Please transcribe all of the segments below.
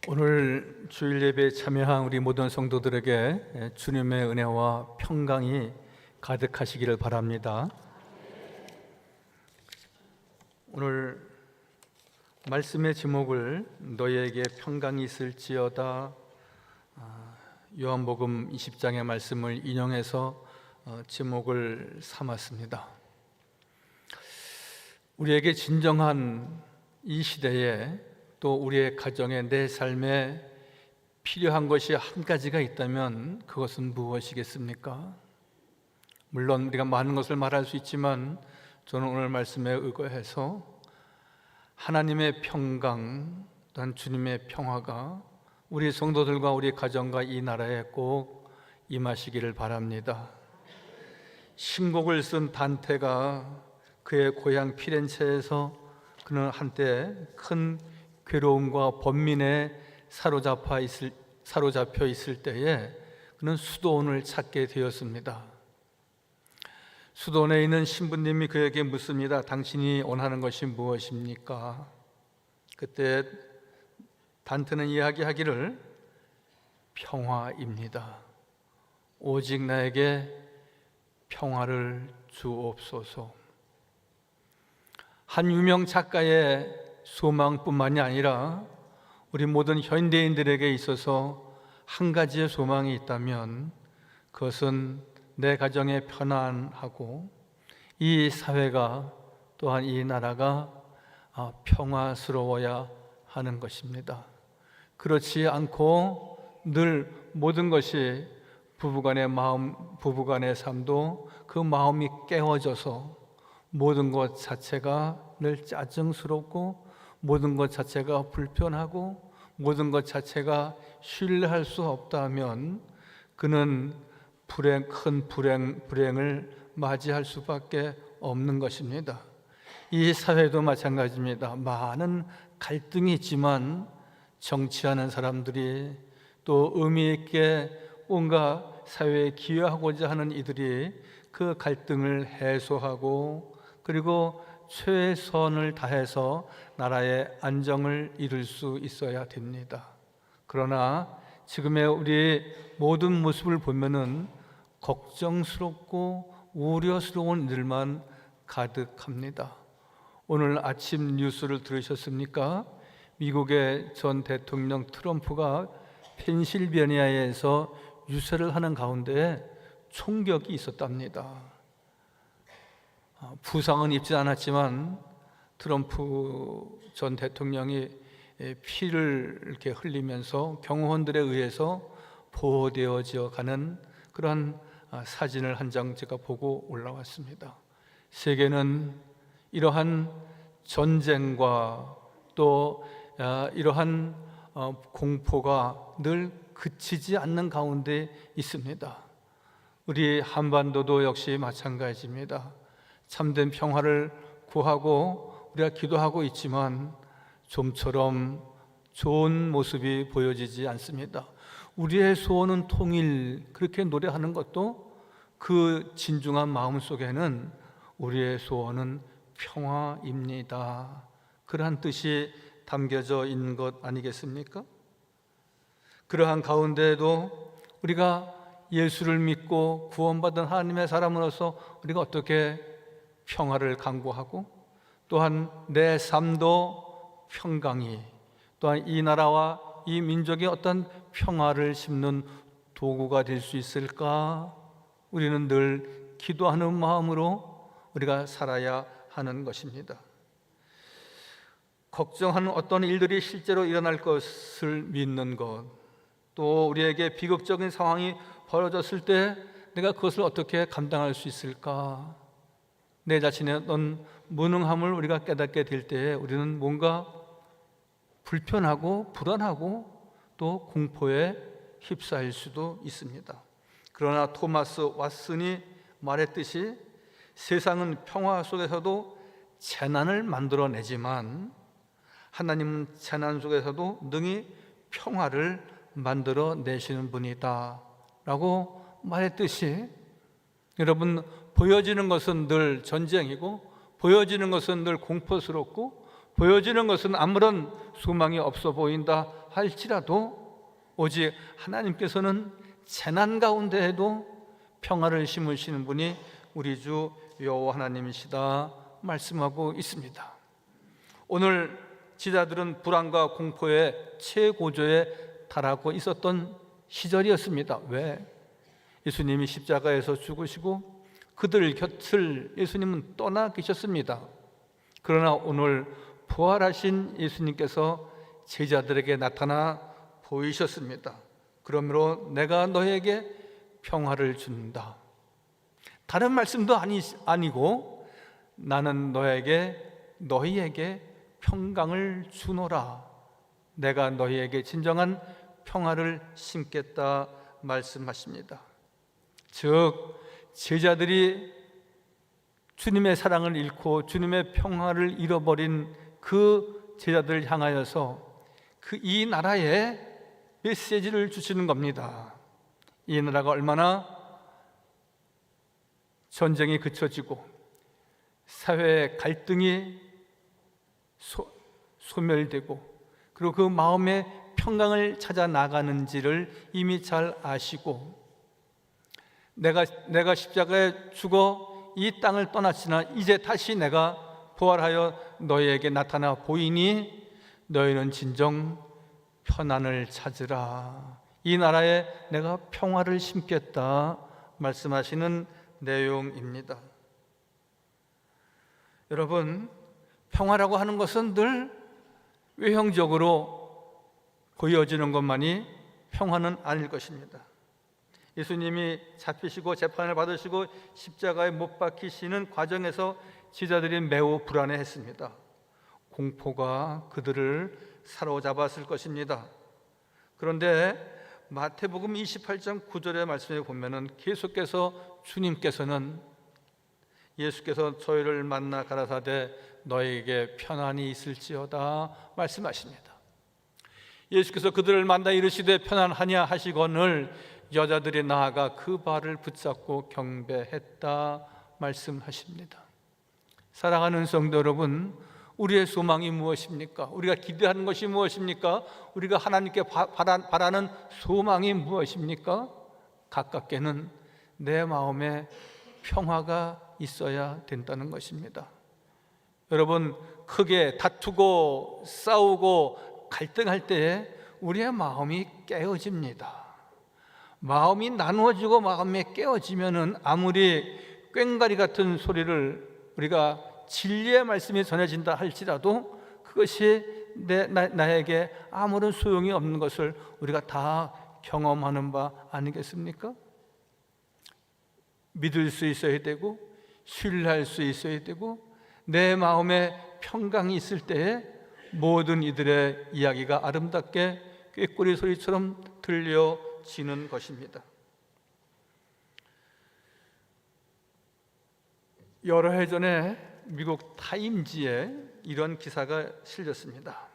오늘 주일 예배에 참여한 우리 모든 성도들에게 주님의 은혜와 평강이 가득하시기를 바랍니다. 오늘 말씀의 제목을 너희에게 평강이 있을지어다, 요한복음 20장의 말씀을 인용해서 제목을 삼았습니다. 우리에게 진정한 이 시대에 또 우리의 가정에, 내 삶에 필요한 것이 한 가지가 있다면 그것은 무엇이겠습니까? 물론 우리가 많은 것을 말할 수 있지만 저는 오늘 말씀에 의거해서 하나님의 평강, 또한 주님의 평화가 우리 성도들과 우리 가정과 이 나라에 꼭 임하시기를 바랍니다. 신곡을 쓴 단테가 그의 고향 피렌체에서 그는 한때 큰 괴로움과 번민에 사로잡혀 있을 때에 그는 수도원을 찾게 되었습니다. 수도원에 있는 신부님이 그에게 묻습니다. 당신이 원하는 것이 무엇입니까? 그때 단테는 이야기하기를 평화입니다. 오직 나에게 평화를 주옵소서. 한 유명 작가의 소망뿐만이 아니라 우리 모든 현대인들에게 있어서 한 가지의 소망이 있다면 그것은 내 가정의 편안하고 이 사회가 또한 이 나라가 평화스러워야 하는 것입니다. 그렇지 않고 늘 모든 것이 부부간의 삶도 그 마음이 깨어져서 모든 것 자체가 늘 짜증스럽고 모든 것 자체가 불편하고 모든 것 자체가 신뢰할 수 없다면 그는 큰 불행을 맞이할 수밖에 없는 것입니다. 이 사회도 마찬가지입니다. 많은 갈등이 있지만 정치하는 사람들이 또 의미 있게 뭔가 사회에 기여하고자 하는 이들이 그 갈등을 해소하고 그리고 최선을 다해서 나라의 안정을 이룰 수 있어야 됩니다. 그러나 지금의 우리 모든 모습을 보면은 걱정스럽고 우려스러운 일만 가득합니다. 오늘 아침 뉴스를 들으셨습니까? 미국의 전 대통령 트럼프가 펜실베니아에서 유세를 하는 가운데 총격이 있었답니다. 부상은 입지 않았지만 트럼프 전 대통령이 피를 이렇게 흘리면서 경호원들에 의해서 보호되어져 가는 그런 사진을 한 장 제가 보고 올라왔습니다. 세계는 이러한 전쟁과 또 이러한 공포가 늘 그치지 않는 가운데 있습니다. 우리 한반도도 역시 마찬가지입니다. 참된 평화를 구하고 우리가 기도하고 있지만 좀처럼 좋은 모습이 보여지지 않습니다. 우리의 소원은 통일, 그렇게 노래하는 것도 그 진중한 마음 속에는 우리의 소원은 평화입니다. 그러한 뜻이 담겨져 있는 것 아니겠습니까? 그러한 가운데에도 우리가 예수를 믿고 구원받은 하나님의 사람으로서 우리가 어떻게 평화를 강구하고 또한 내 삶도 평강이, 또한 이 나라와 이 민족의 어떤 평화를 심는 도구가 될 수 있을까? 우리는 늘 기도하는 마음으로 우리가 살아야 하는 것입니다. 걱정하는 어떤 일들이 실제로 일어날 것을 믿는 것, 또 우리에게 비극적인 상황이 벌어졌을 때 내가 그것을 어떻게 감당할 수 있을까? 내 자신의 어떤 무능함을 우리가 깨닫게 될 때에 우리는 뭔가 불편하고 불안하고 또 공포에 휩싸일 수도 있습니다. 그러나 토마스 왓슨이 말했듯이 세상은 평화 속에서도 재난을 만들어내지만 하나님은 재난 속에서도 능히 평화를 만들어내시는 분이다 라고 말했듯이, 여러분, 보여지는 것은 늘 전쟁이고 보여지는 것은 늘 공포스럽고 보여지는 것은 아무런 소망이 없어 보인다 할지라도 오직 하나님께서는 재난 가운데에도 평화를 심으시는 분이 우리 주 여호와 하나님이시다 말씀하고 있습니다. 오늘 지자들은 불안과 공포의 최고조에 달하고 있었던 시절이었습니다. 왜? 예수님이 십자가에서 죽으시고 그들 곁을 예수님은 떠나 계셨습니다. 그러나 오늘 부활하신 예수님께서 제자들에게 나타나 보이셨습니다. 그러므로 내가 너에게 평화를 준다. 다른 말씀도 아니고 나는 너희에게 평강을 주노라. 내가 너희에게 진정한 평화를 심겠다 말씀하십니다. 즉 제자들이 주님의 사랑을 잃고 주님의 평화를 잃어버린 그 제자들을 향하여서 이 나라에 메시지를 주시는 겁니다. 이 나라가 얼마나 전쟁이 그쳐지고 사회의 갈등이 소멸되고 그리고 그 마음의 평강을 찾아 나가는지를 이미 잘 아시고 내가 십자가에 죽어 이 땅을 떠났으나 이제 다시 내가 부활하여 너희에게 나타나 보이니 너희는 진정 편안을 찾으라. 이 나라에 내가 평화를 심겠다 말씀하시는 내용입니다. 여러분, 평화라고 하는 것은 늘 외형적으로 보여지는 것만이 평화는 아닐 것입니다. 예수님이 잡히시고 재판을 받으시고 십자가에 못 박히시는 과정에서 제자들이 매우 불안해했습니다. 공포가 그들을 사로잡았을 것입니다. 그런데 마태복음 28장 9절의 말씀에 보면은 계속해서 예수께서 저희를 만나 가라사대 너에게 편안이 있을지어다 말씀하십니다. 예수께서 그들을 만나 이르시되 편안하냐 하시거늘 여자들이 나아가 그 발을 붙잡고 경배했다 말씀하십니다. 사랑하는 성도 여러분, 우리의 소망이 무엇입니까? 우리가 기대하는 것이 무엇입니까? 우리가 하나님께 바라는 소망이 무엇입니까? 가깝게는 내 마음에 평화가 있어야 된다는 것입니다. 여러분, 크게 다투고 싸우고 갈등할 때에 우리의 마음이 깨어집니다. 마음이 나누어지고 마음이 깨어지면은 아무리 꽹과리 같은 소리를 우리가 진리의 말씀이 전해진다 할지라도 그것이 나에게 아무런 소용이 없는 것을 우리가 다 경험하는 바 아니겠습니까? 믿을 수 있어야 되고 신뢰할 수 있어야 되고 내 마음에 평강이 있을 때에 모든 이들의 이야기가 아름답게 꾀꼬리 소리처럼 들려지는 것입니다. 여러 해 전에 미국 타임지에 이런 기사가 실렸습니다.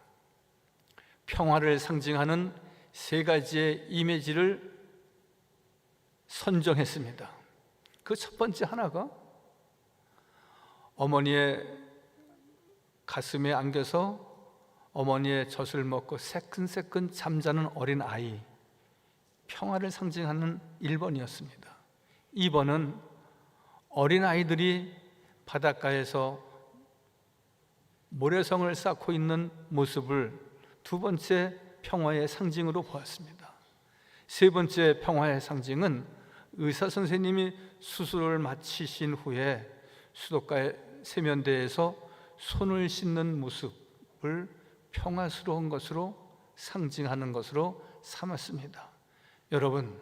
평화를 상징하는 3가지의 이미지를 선정했습니다. 그 첫 번째 하나가 어머니의 가슴에 안겨서 어머니의 젖을 먹고 새끈새끈 잠자는 어린 아이, 평화를 상징하는 1번이었습니다. 2번은 어린 아이들이 바닷가에서 모래성을 쌓고 있는 모습을 2번째 평화의 상징으로 보았습니다. 3번째 평화의 상징은 의사 선생님이 수술을 마치신 후에 수도가의 세면대에서 손을 씻는 모습을 평화스러운 것으로 상징하는 것으로 삼았습니다. 여러분,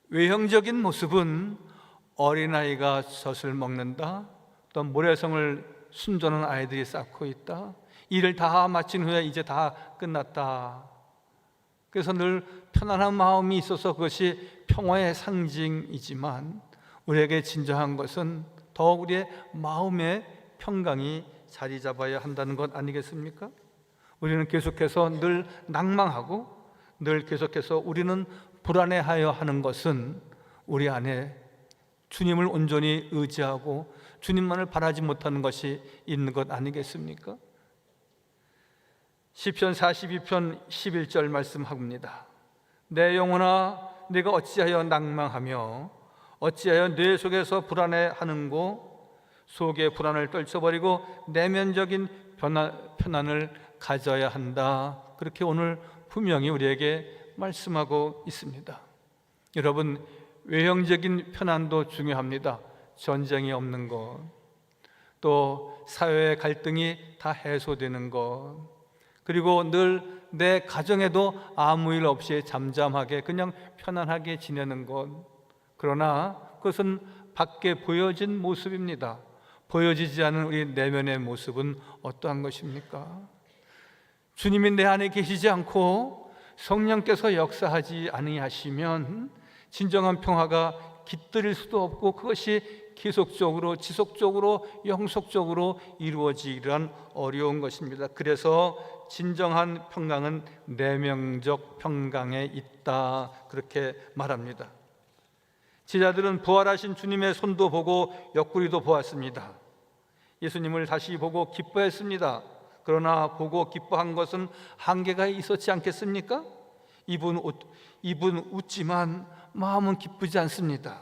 외형적인 모습은 어린아이가 젖을 먹는다, 또 모래성을 숨전는 아이들이 쌓고 있다, 일을 다 마친 후에 이제 다 끝났다. 그래서 늘 편안한 마음이 있어서 그것이 평화의 상징이지만 우리에게 진정한 것은 더욱 우리의 마음의 평강이 자리 잡아야 한다는 것 아니겠습니까? 우리는 계속해서 늘 낭망하고 늘 계속해서 우리는 불안해하여 하는 것은 우리 안에 주님을 온전히 의지하고 주님만을 바라지 못하는 것이 있는 것 아니겠습니까? 시편 42편 11절 말씀합니다. 내 영혼아 네가 어찌하여 낭망하며 어찌하여 뇌 속에서 불안해하는고 속의 불안을 떨쳐버리고 내면적인 편안을 가져야 한다. 그렇게 오늘 분명히 우리에게 말씀하고 있습니다. 여러분, 외형적인 편안도 중요합니다. 전쟁이 없는 것, 또 사회의 갈등이 다 해소되는 것, 그리고 늘 내 가정에도 아무 일 없이 잠잠하게 그냥 편안하게 지내는 것. 그러나 그것은 밖에 보여진 모습입니다. 보여지지 않은 우리 내면의 모습은 어떠한 것입니까? 주님이 내 안에 계시지 않고 성령께서 역사하지 아니하시면 진정한 평화가 깃들일 수도 없고 그것이 계속적으로 지속적으로 영속적으로 이루어지기란 어려운 것입니다. 그래서 진정한 평강은 내면적 평강에 있다, 그렇게 말합니다. 제자들은 부활하신 주님의 손도 보고 옆구리도 보았습니다. 예수님을 다시 보고 기뻐했습니다. 그러나 보고 기뻐한 것은 한계가 있었지 않겠습니까? 입은 웃지만 마음은 기쁘지 않습니다.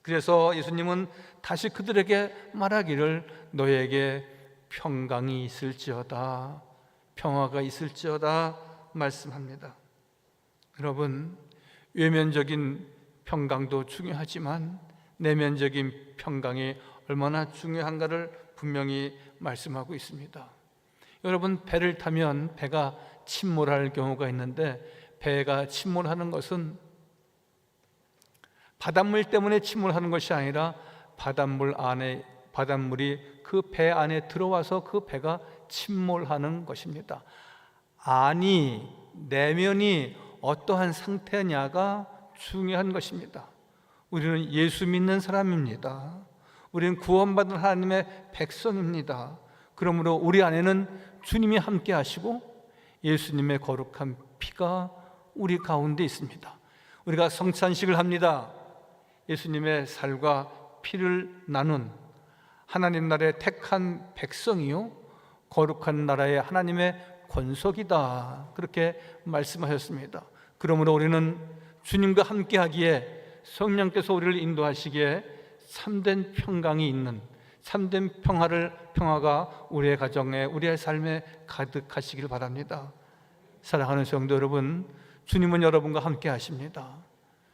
그래서 예수님은 다시 그들에게 말하기를 너에게 평강이 있을지어다, 평화가 있을지어다 말씀합니다. 여러분, 외면적인 평강도 중요하지만 내면적인 평강이 얼마나 중요한가를 분명히 말씀하고 있습니다. 여러분, 배를 타면 배가 침몰할 경우가 있는데 배가 침몰하는 것은 바닷물 때문에 침몰하는 것이 아니라 바닷물이 그 배 안에 들어와서 그 배가 침몰하는 것입니다. 안이, 내면이 어떠한 상태냐가 중요한 것입니다. 우리는 예수 믿는 사람입니다. 우리는 구원받은 하나님의 백성입니다. 그러므로 우리 안에는 주님이 함께 하시고 예수님의 거룩한 피가 우리 가운데 있습니다. 우리가 성찬식을 합니다. 예수님의 살과 피를 나눈 하나님 나라의 택한 백성이요 거룩한 나라의 하나님의 권속이다, 그렇게 말씀하셨습니다. 그러므로 우리는 주님과 함께하기에 성령께서 우리를 인도하시기에 참된 평강이 있는, 참된 평화가 우리의 가정에, 우리의 삶에 가득하시길 바랍니다. 사랑하는 성도 여러분, 주님은 여러분과 함께 하십니다.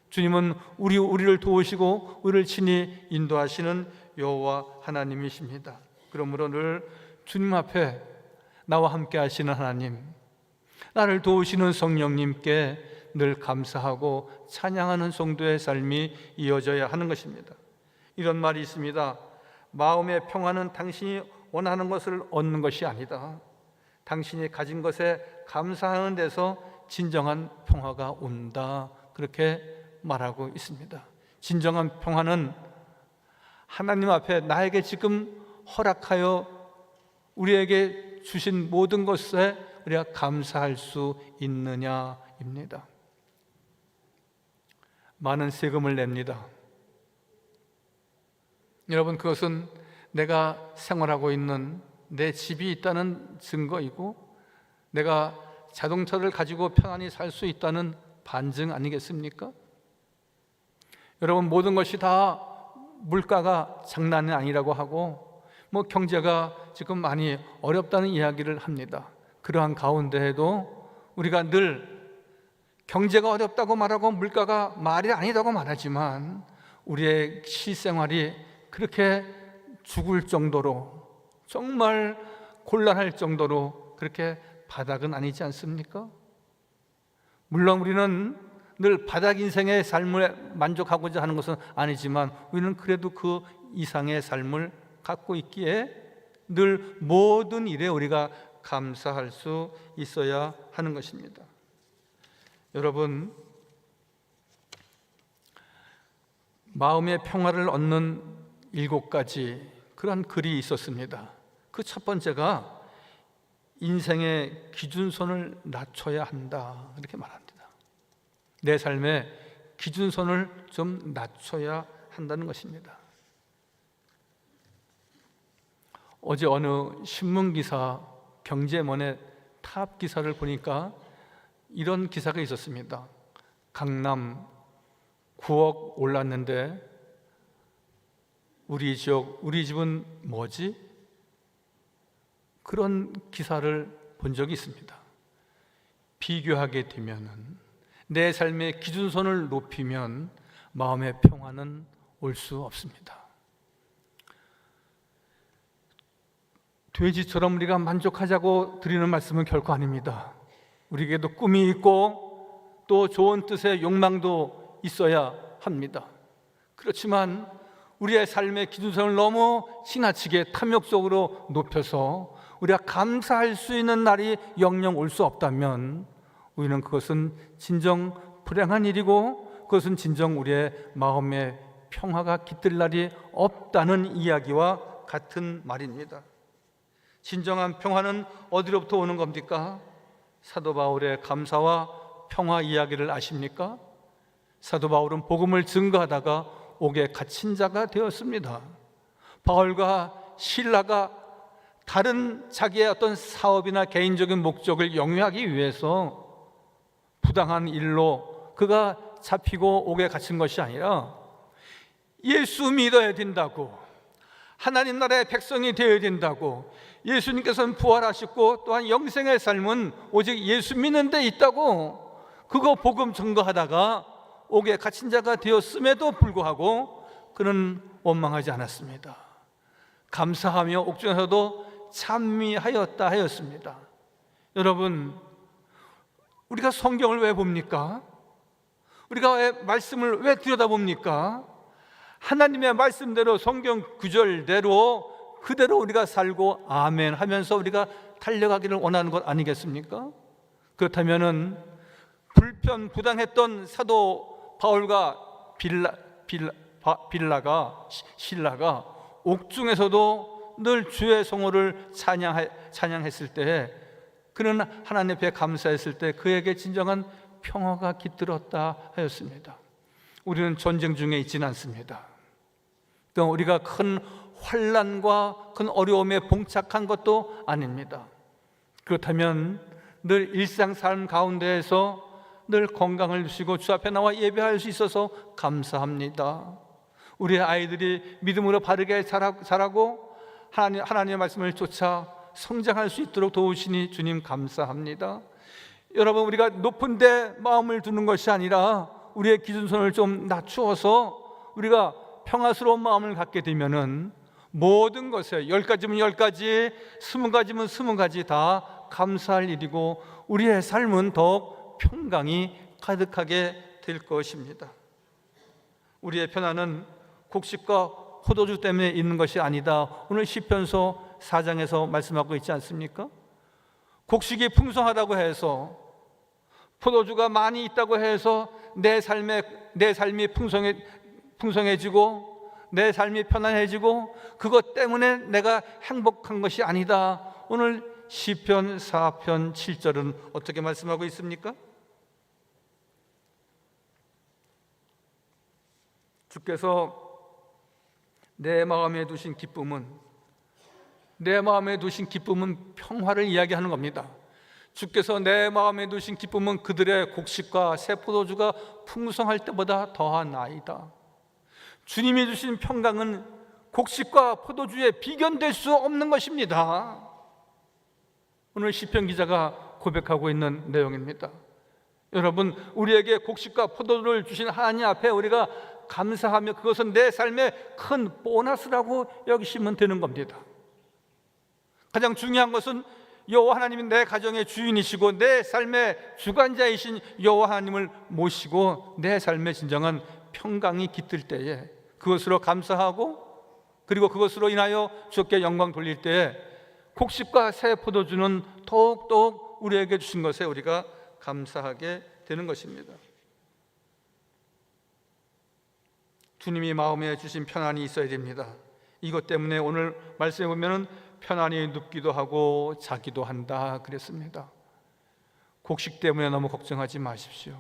주님은 우리를 도우시고 우리를 친히 인도하시는 여호와 하나님이십니다. 그러므로 늘 주님 앞에 나와 함께 하시는 하나님, 나를 도우시는 성령님께 늘 감사하고 찬양하는 성도의 삶이 이어져야 하는 것입니다. 이런 말이 있습니다. 마음의 평화는 당신이 원하는 것을 얻는 것이 아니다. 당신이 가진 것에 감사하는 데서 진정한 평화가 온다, 그렇게 말하고 있습니다. 진정한 평화는 하나님 앞에 나에게 지금 허락하여 우리에게 주신 모든 것에 우리가 감사할 수 있느냐입니다. 많은 세금을 냅니다. 여러분, 그것은 내가 생활하고 있는 내 집이 있다는 증거이고 내가 자동차를 가지고 편안히 살 수 있다는 반증 아니겠습니까? 여러분, 모든 것이 다 물가가 장난이 아니라고 하고 경제가 지금 많이 어렵다는 이야기를 합니다. 그러한 가운데에도 우리가 늘 경제가 어렵다고 말하고 물가가 말이 아니라고 말하지만 우리의 시생활이 그렇게 죽을 정도로, 정말 곤란할 정도로 그렇게 바닥은 아니지 않습니까? 물론 우리는 늘 바닥 인생의 삶을 만족하고자 하는 것은 아니지만 우리는 그래도 그 이상의 삶을 갖고 있기에 늘 모든 일에 우리가 감사할 수 있어야 하는 것입니다. 여러분, 마음의 평화를 얻는 7가지 그런 글이 있었습니다. 그 첫 번째가 인생의 기준선을 낮춰야 한다, 이렇게 말합니다. 내 삶의 기준선을 좀 낮춰야 한다는 것입니다. 어제 어느 신문기사 경제면에 탑 기사를 보니까 이런 기사가 있었습니다. 강남 9억 올랐는데 우리 지역, 우리 집은 뭐지? 그런 기사를 본 적이 있습니다. 비교하게 되면은, 내 삶의 기준선을 높이면 마음의 평화는 올 수 없습니다. 돼지처럼 우리가 만족하자고 드리는 말씀은 결코 아닙니다. 우리에게도 꿈이 있고 또 좋은 뜻의 욕망도 있어야 합니다. 그렇지만 우리의 삶의 기준선을 너무 지나치게 탐욕적으로 높여서 우리가 감사할 수 있는 날이 영영 올 수 없다면 우리는 그것은 진정 불행한 일이고, 그것은 진정 우리의 마음의 평화가 깃들 날이 없다는 이야기와 같은 말입니다. 진정한 평화는 어디로부터 오는 겁니까? 사도 바울의 감사와 평화 이야기를 아십니까? 사도 바울은 복음을 증거하다가 옥에 갇힌 자가 되었습니다. 바울과 실라가 다른 자기의 어떤 사업이나 개인적인 목적을 영위하기 위해서 부당한 일로 그가 잡히고 옥에 갇힌 것이 아니라 예수 믿어야 된다고, 하나님 나라의 백성이 되어야 된다고, 예수님께서는 부활하셨고 또한 영생의 삶은 오직 예수 믿는 데 있다고, 그거 복음 증거하다가 옥에 갇힌 자가 되었음에도 불구하고 그는 원망하지 않았습니다. 감사하며 옥중에서도 찬미하였다 하였습니다. 여러분, 우리가 성경을 왜 봅니까? 우리가 말씀을 왜 들여다봅니까? 하나님의 말씀대로, 성경 구절대로 그대로 우리가 살고 아멘 하면서 우리가 달려가기를 원하는 것 아니겠습니까? 그렇다면은 불편부당했던 사도 바울과 신라가 옥중에서도 늘 주의 성호를 찬양했을 때, 그는 하나님 앞에 감사했을 때 그에게 진정한 평화가 깃들었다 하였습니다. 우리는 전쟁 중에 있지는 않습니다. 또 우리가 큰 환난과 큰 어려움에 봉착한 것도 아닙니다. 그렇다면 늘 일상 삶 가운데에서 늘 건강을 주시고 주 앞에 나와 예배할 수 있어서 감사합니다. 우리의 아이들이 믿음으로 바르게 자라고 하나님의 말씀을 쫓아 성장할 수 있도록 도우시니 주님 감사합니다. 여러분, 우리가 높은 데 마음을 두는 것이 아니라 우리의 기준선을 좀 낮추어서 우리가 평화스러운 마음을 갖게 되면은 모든 것에 10가지면 10가지, 20가지면 20가지 다 감사할 일이고 우리의 삶은 더욱 평강이 가득하게 될 것입니다. 우리의 편안은 곡식과 포도주 때문에 있는 것이 아니다. 오늘 시편서 4장에서 말씀하고 있지 않습니까? 곡식이 풍성하다고 해서, 포도주가 많이 있다고 해서 내 삶이 풍성해지고 내 삶이 편안해지고 그것 때문에 내가 행복한 것이 아니다. 오늘 시편 4편 7절은 어떻게 말씀하고 있습니까? 주께서 내 마음에 두신 기쁨은 평화를 이야기하는 겁니다. 주께서 내 마음에 두신 기쁨은 그들의 곡식과 새 포도주가 풍성할 때보다 더한 아이다. 주님이 주신 평강은 곡식과 포도주에 비견될 수 없는 것입니다. 오늘 시편 기자가 고백하고 있는 내용입니다. 여러분, 우리에게 곡식과 포도주를 주신 하나님 앞에 우리가 감사하며 그것은 내 삶의 큰 보너스라고 여기시면 되는 겁니다. 가장 중요한 것은 여호와 하나님이 내 가정의 주인이시고 내 삶의 주관자이신 여호와 하나님을 모시고 내 삶의 진정한 평강이 깃들 때에 그것으로 감사하고, 그리고 그것으로 인하여 주께 영광 돌릴 때에 곡식과 새 포도주는 더욱더욱 우리에게 주신 것에 우리가 감사하게 되는 것입니다. 주님이 마음에 주신 편안이 있어야 됩니다. 이것 때문에 오늘 말씀해 보면은 편안히 눕기도 하고 자기도 한다 그랬습니다. 곡식 때문에 너무 걱정하지 마십시오.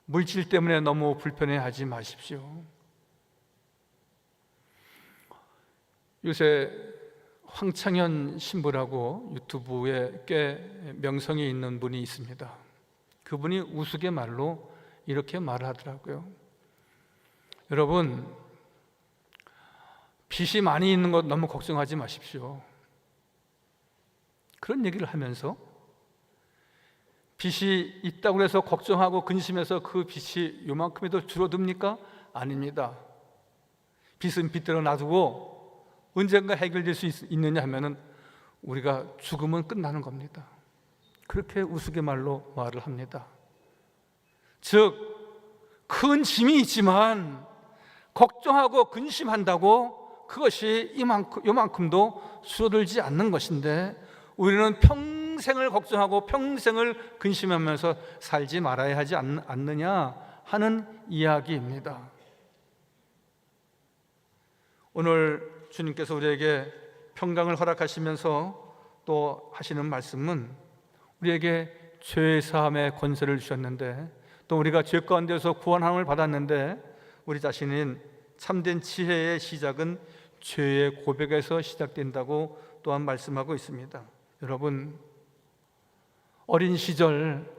물질 때문에 너무 불편해하지 마십시오. 요새 황창현 신부라고 유튜브에 꽤 명성이 있는 분이 있습니다. 그분이 우스갯말로 이렇게 말을 하더라고요. 여러분, 빚이 많이 있는 것 너무 걱정하지 마십시오. 그런 얘기를 하면서 빚이 있다고 해서 걱정하고 근심해서 그 빚이 요만큼이라도 줄어듭니까? 아닙니다. 빚은 빚대로 놔두고 언젠가 해결될 수 있느냐 하면은 우리가 죽으면 끝나는 겁니다. 그렇게 우스갯말로 말을 합니다. 즉 큰 짐이 있지만 걱정하고 근심한다고 그것이 요만큼도 줄어들지 않는 것인데 우리는 평생을 걱정하고 평생을 근심하면서 살지 말아야 하지 않느냐 하는 이야기입니다. 오늘 주님께서 우리에게 평강을 허락하시면서 또 하시는 말씀은 우리에게 죄 사함의 권세를 주셨는데 또 우리가 죄 가운데서 구원함을 받았는데 우리 자신은 참된 지혜의 시작은 죄의 고백에서 시작된다고 또한 말씀하고 있습니다. 여러분, 어린 시절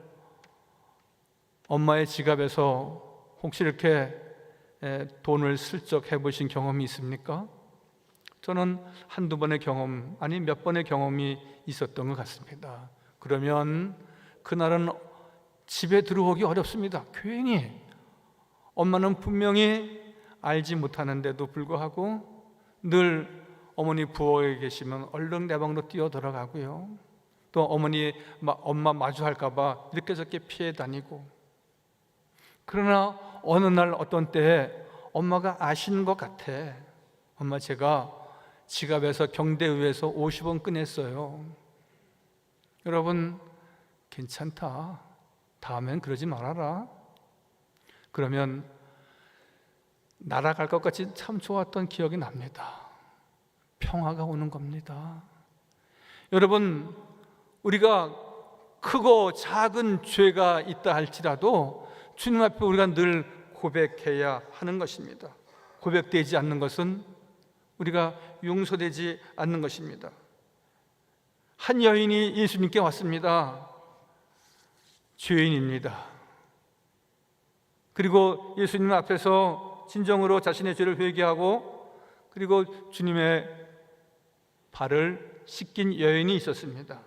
엄마의 지갑에서 혹시 이렇게 돈을 슬쩍 해보신 경험이 있습니까? 저는 한두 번의 경험, 아니 몇 번의 경험이 있었던 것 같습니다. 그러면 그날은 집에 들어오기 어렵습니다. 괜히 엄마는 분명히 알지 못하는데도 불구하고 늘 어머니 부엌에 계시면 얼른 내 방으로 뛰어 들어가고요. 또 엄마 마주할까 봐 이렇게 저렇게 피해 다니고. 그러나 어느 날 어떤 때에 엄마가 아시는 것 같아. 엄마, 제가 지갑에서 경대의에서 50원 꺼냈어요. 여러분, 괜찮다. 다음엔 그러지 말아라. 그러면 날아갈 것 같이 참 좋았던 기억이 납니다. 평화가 오는 겁니다. 여러분, 우리가 크고 작은 죄가 있다 할지라도 주님 앞에 우리가 늘 고백해야 하는 것입니다. 고백되지 않는 것은 우리가 용서되지 않는 것입니다. 한 여인이 예수님께 왔습니다. 죄인입니다. 그리고 예수님 앞에서 진정으로 자신의 죄를 회개하고 그리고 주님의 발을 씻긴 여인이 있었습니다.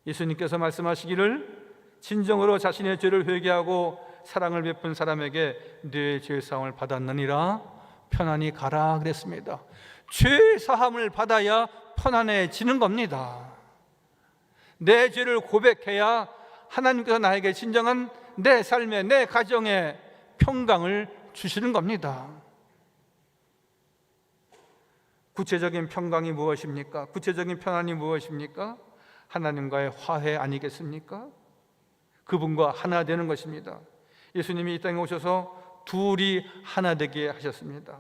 예수님께서 말씀하시기를 진정으로 자신의 죄를 회개하고 사랑을 베푼 사람에게 네 죄사함을 받았느니라 편안히 가라 그랬습니다. 죄사함을 받아야 편안해지는 겁니다. 내 죄를 고백해야 하나님께서 나에게 진정한 내 삶에, 내 가정에 평강을 주시는 겁니다. 구체적인 평강이 무엇입니까? 구체적인 평안이 무엇입니까? 하나님과의 화해 아니겠습니까? 그분과 하나 되는 것입니다. 예수님이 이 땅에 오셔서 둘이 하나 되게 하셨습니다.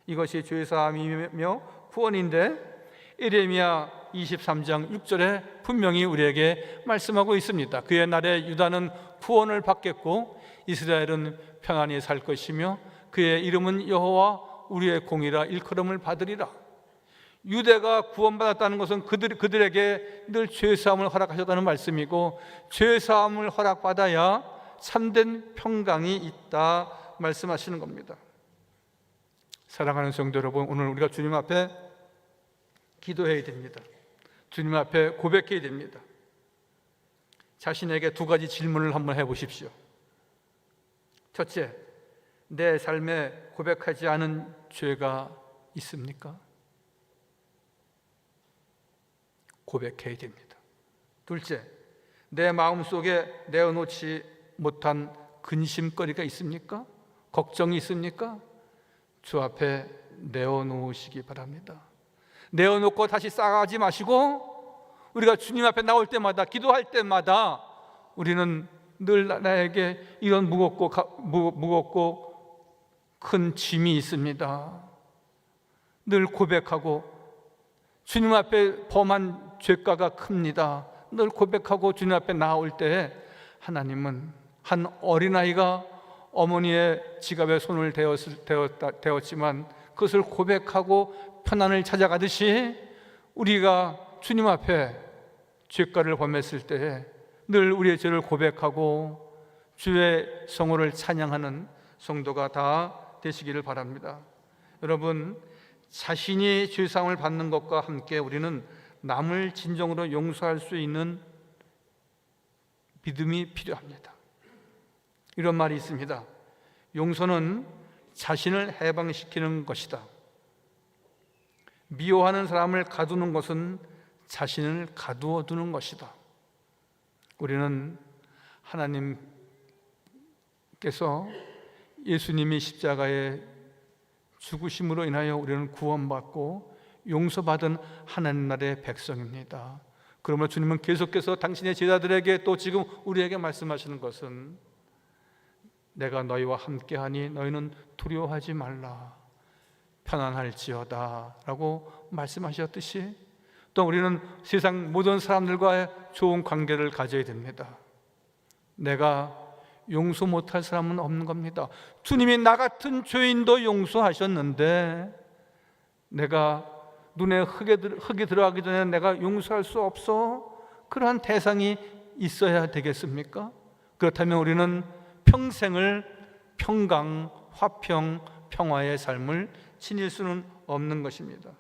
이것이 죄사함이며 구원인데 예레미야 23장 6절에 분명히 우리에게 말씀하고 있습니다. 그의 날에 유다는 구원을 받겠고 이스라엘은 평안히 살 것이며 그의 이름은 여호와 우리의 공이라 일컬음을 받으리라. 유대가 구원받았다는 것은 그들에게 늘 죄사함을 허락하셨다는 말씀이고 죄사함을 허락받아야 참된 평강이 있다 말씀하시는 겁니다. 사랑하는 성도 여러분, 오늘 우리가 주님 앞에 기도해야 됩니다. 주님 앞에 고백해야 됩니다. 자신에게 두 가지 질문을 한번 해보십시오. 첫째, 내 삶에 고백하지 않은 죄가 있습니까? 고백해야 됩니다. 둘째, 내 마음속에 내어놓지 못한 근심거리가 있습니까? 걱정이 있습니까? 주 앞에 내어놓으시기 바랍니다. 내어놓고 다시 싸가지 마시고 우리가 주님 앞에 나올 때마다 기도할 때마다 우리는 늘 나에게 이런 무겁고 큰 짐이 있습니다. 늘 고백하고 주님 앞에 범한 죄가가 큽니다. 늘 고백하고 주님 앞에 나올 때 하나님은 한 어린아이가 어머니의 지갑에 손을 대었지만 그것을 고백하고 편안을 찾아가듯이 우리가 주님 앞에 죄가를 범했을 때에 늘 우리의 죄를 고백하고 주의 성호를 찬양하는 성도가 다 되시기를 바랍니다. 여러분, 자신이 죄사함을 받는 것과 함께 우리는 남을 진정으로 용서할 수 있는 믿음이 필요합니다. 이런 말이 있습니다. 용서는 자신을 해방시키는 것이다. 미워하는 사람을 가두는 것은 자신을 가두어 두는 것이다. 우리는 하나님께서 예수님이 십자가에 죽으심으로 인하여 우리는 구원받고 용서받은 하나님 나라의 백성입니다. 그러므로 주님은 계속해서 당신의 제자들에게 또 지금 우리에게 말씀하시는 것은 내가 너희와 함께하니 너희는 두려워하지 말라, 편안할지어다 라고 말씀하셨듯이 또 우리는 세상 모든 사람들과의 좋은 관계를 가져야 됩니다. 내가 용서 못할 사람은 없는 겁니다. 주님이 나 같은 죄인도 용서하셨는데 내가 눈에 흙이 들어가기 전에 내가 용서할 수 없어? 그러한 대상이 있어야 되겠습니까? 그렇다면 우리는 평생을 평강, 화평, 평화의 삶을 지닐 수는 없는 것입니다.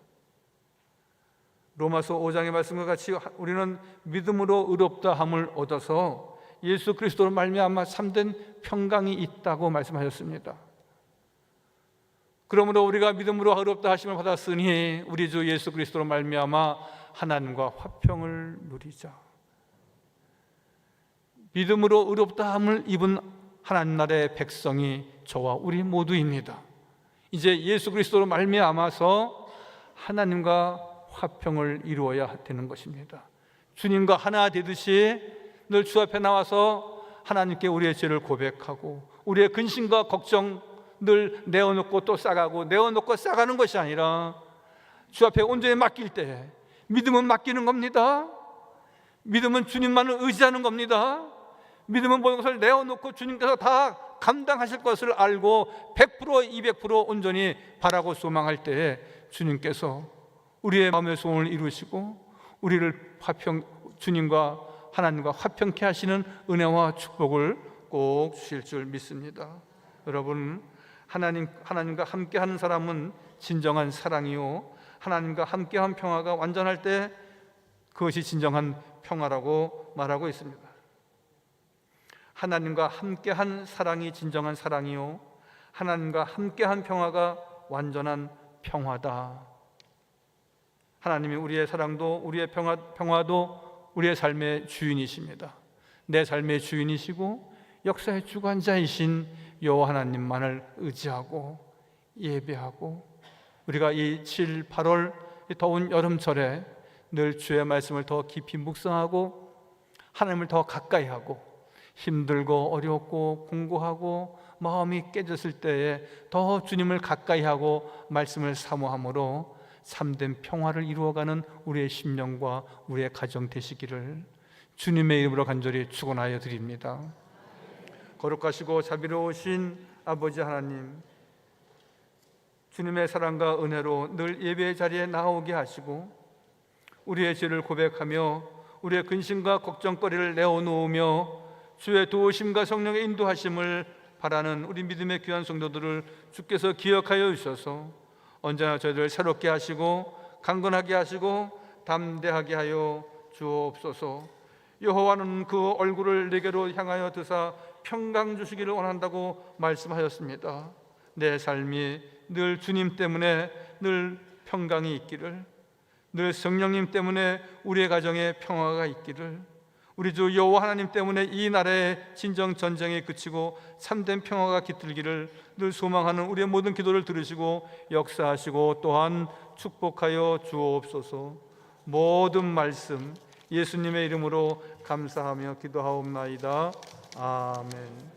로마서 5장의 말씀과 같이 우리는 믿음으로 의롭다함을 얻어서 예수 그리스도로 말미암아 참된 평강이 있다고 말씀하셨습니다. 그러므로 우리가 믿음으로 의롭다 하심을 받았으니 우리 주 예수 그리스도로 말미암아 하나님과 화평을 누리자. 믿음으로 의롭다함을 입은 하나님 나라의 백성이 저와 우리 모두입니다. 이제 예수 그리스도로 말미암아서 하나님과 화평을 이루어야 되는 것입니다. 주님과 하나 되듯이 늘 주 앞에 나와서 하나님께 우리의 죄를 고백하고 우리의 근심과 걱정 늘 내어놓고 또 싸가고 내어놓고 싸가는 것이 아니라 주 앞에 온전히 맡길 때 믿음은 맡기는 겁니다. 믿음은 주님만을 의지하는 겁니다. 믿음은 모든 것을 내어놓고 주님께서 다 감당하실 것을 알고 100% 200% 온전히 바라고 소망할 때에 주님께서 우리의 마음의 소원을 이루시고 우리를 주님과 하나님과 화평케 하시는 은혜와 축복을 꼭 주실 줄 믿습니다. 여러분, 하나님과 함께하는 사람은 진정한 사랑이요 하나님과 함께한 평화가 완전할 때 그것이 진정한 평화라고 말하고 있습니다. 하나님과 함께한 사랑이 진정한 사랑이요 하나님과 함께한 평화가 완전한 평화다. 하나님이 우리의 사랑도 우리의 평화도 우리의 삶의 주인이십니다. 내 삶의 주인이시고 역사의 주관자이신 여호와 하나님만을 의지하고 예배하고 우리가 이 7, 8월 더운 여름철에 늘 주의 말씀을 더 깊이 묵상하고 하나님을 더 가까이 하고 힘들고 어렵고 공고하고 마음이 깨졌을 때에 더 주님을 가까이 하고 말씀을 사모함으로 참된 평화를 이루어가는 우리의 심령과 우리의 가정 되시기를 주님의 이름으로 간절히 축원하여 드립니다. 거룩하시고 자비로우신 아버지 하나님, 주님의 사랑과 은혜로 늘 예배의 자리에 나오게 하시고 우리의 죄를 고백하며 우리의 근심과 걱정거리를 내어놓으며 주의 도우심과 성령의 인도하심을 바라는 우리 믿음의 귀한 성도들을 주께서 기억하여 주셔서 언제나 저희들 새롭게 하시고 강건하게 하시고 담대하게 하여 주옵소서. 여호와는 그 얼굴을 내게로 향하여 드사 평강 주시기를 원한다고 말씀하셨습니다. 내 삶이 늘 주님 때문에 늘 평강이 있기를, 늘 성령님 때문에 우리의 가정에 평화가 있기를, 우리 주 여호와 하나님 때문에 이 나라의 진정 전쟁이 그치고 참된 평화가 깃들기를 늘 소망하는 우리의 모든 기도를 들으시고 역사하시고 또한 축복하여 주옵소서. 모든 말씀 예수님의 이름으로 감사하며 기도하옵나이다. 아멘.